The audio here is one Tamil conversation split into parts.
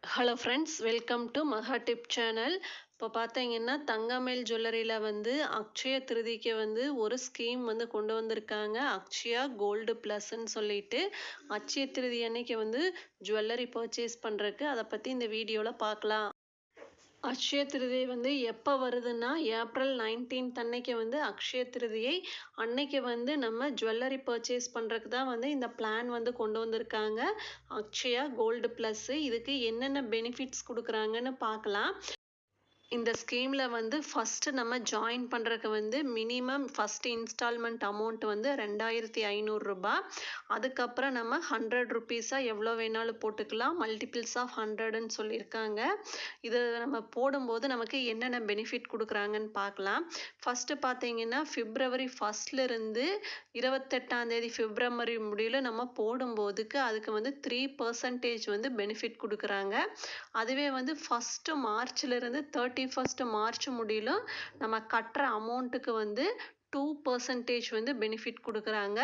ஹலோ ஃப்ரெண்ட்ஸ், வெல்கம் டு மகா டிப் சேனல். இப்போ பார்த்தீங்கன்னா தங்கமயில் ஜுவல்லரியில் வந்து அக்ஷய திருதிக்கு வந்து ஒரு ஸ்கீம் வந்து கொண்டு வந்திருக்காங்க. அக்ஷயா கோல்டு ப்ளஸ்ன்னு சொல்லிட்டு அக்ஷய திருதி அன்னைக்கு வந்து ஜுவல்லரி பர்ச்சேஸ் பண்ணுறதுக்கு அதை பற்றி இந்த வீடியோவில் பார்க்கலாம். அக்ஷய திருதியை வந்து எப்போ வருதுன்னா ஏப்ரல் 19 அன்னைக்கு வந்து அக்ஷய திருதியை அன்னைக்கு வந்து நம்ம ஜுவல்லரி பர்ச்சேஸ் பண்ணுறதுக்கு தான் வந்து இந்த பிளான் வந்து கொண்டு வந்திருக்காங்க. அக்ஷயா கோல்டு ப்ளஸ்ஸு இதுக்கு என்னென்ன பெனிஃபிட்ஸ் கொடுக்குறாங்கன்னு பார்க்கலாம். இந்த ஸ்கீமில் வந்து ஃபஸ்ட்டு நம்ம ஜாயின் பண்ணுறதுக்கு வந்து மினிமம் ஃபஸ்ட்டு இன்ஸ்டால்மெண்ட் அமௌண்ட் வந்து 2500 ரூபாய். அதுக்கப்புறம் நம்ம 100 ருபீஸாக எவ்வளோ வேணாலும் போட்டுக்கலாம். மல்டிபிள்ஸ் ஆஃப் 100ன்னு சொல்லியிருக்காங்க. இது நம்ம போடும்போது நமக்கு என்னென்ன பெனிஃபிட் கொடுக்குறாங்கன்னு பார்க்கலாம். ஃபஸ்ட்டு பார்த்தீங்கன்னா February 1 28 February முடியல நம்ம போடும்போதுக்கு அதுக்கு வந்து 3% வந்து பெனிஃபிட் கொடுக்குறாங்க. அதுவே வந்து ஃபஸ்ட்டு மார்ச்லேருந்து 31 மார்ச் முடியலும் நம்ம கட்டுற அமௌண்ட்டுக்கு வந்து 2% வந்து பெனிஃபிட் கொடுக்குறாங்க.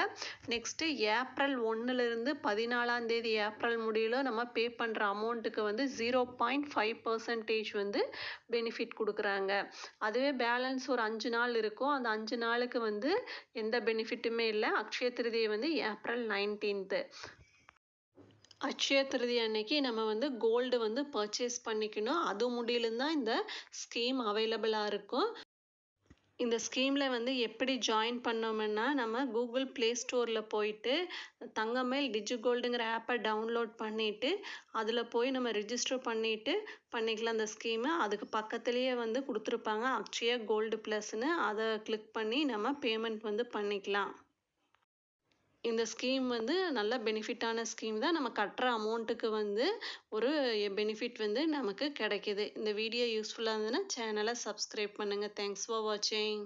நெக்ஸ்ட்டு ஏப்ரல் 1 14 ஏப்ரல் முடியலும் நம்ம பே பண்ணுற அமௌண்ட்டுக்கு வந்து 0.5% வந்து பெனிஃபிட் கொடுக்குறாங்க. அதுவே பேலன்ஸ் ஒரு 5 நாள் இருக்கும். அந்த 5 நாளுக்கு வந்து எந்த பெனிஃபிட்டுமே இல்லை. அக்ஷய திருதியை வந்து ஏப்ரல் 19. அக்ஷய திருதி அன்னைக்கு நம்ம வந்து கோல்டு வந்து பர்ச்சேஸ் பண்ணிக்கணும். அது முடியலும் தான் இந்த ஸ்கீம் அவைலபிளாக இருக்கும். இந்த ஸ்கீமில் வந்து எப்படி ஜாயின் பண்ணோம்னா நம்ம கூகுள் ப்ளே ஸ்டோரில் போயிட்டு தங்கமயில் டிஜிகோல்டுங்கிற ஆப்பை டவுன்லோட் பண்ணிவிட்டு அதில் போய் நம்ம ரிஜிஸ்டர் பண்ணிக்கலாம் அந்த ஸ்கீமு. அதுக்கு பக்கத்துலேயே வந்து கொடுத்துருப்பாங்க அக்ஷயா கோல்டு ப்ளஸ்ன்னு. அதை கிளிக் பண்ணி நம்ம பேமெண்ட் வந்து பண்ணிக்கலாம். இந்த ஸ்கீம் வந்து நல்ல பெனிஃபிட்டான ஸ்கீம் தான். நம்ம கட்டுற அமௌண்ட்டுக்கு வந்து ஒரு பெனிஃபிட் வந்து நமக்கு கிடைக்கிது. இந்த வீடியோ யூஸ்ஃபுல்லாக இருந்ததுன்னா சேனலை சப்ஸ்கிரைப் பண்ணுங்கள். தேங்க்ஸ் ஃபார் வாட்சிங்.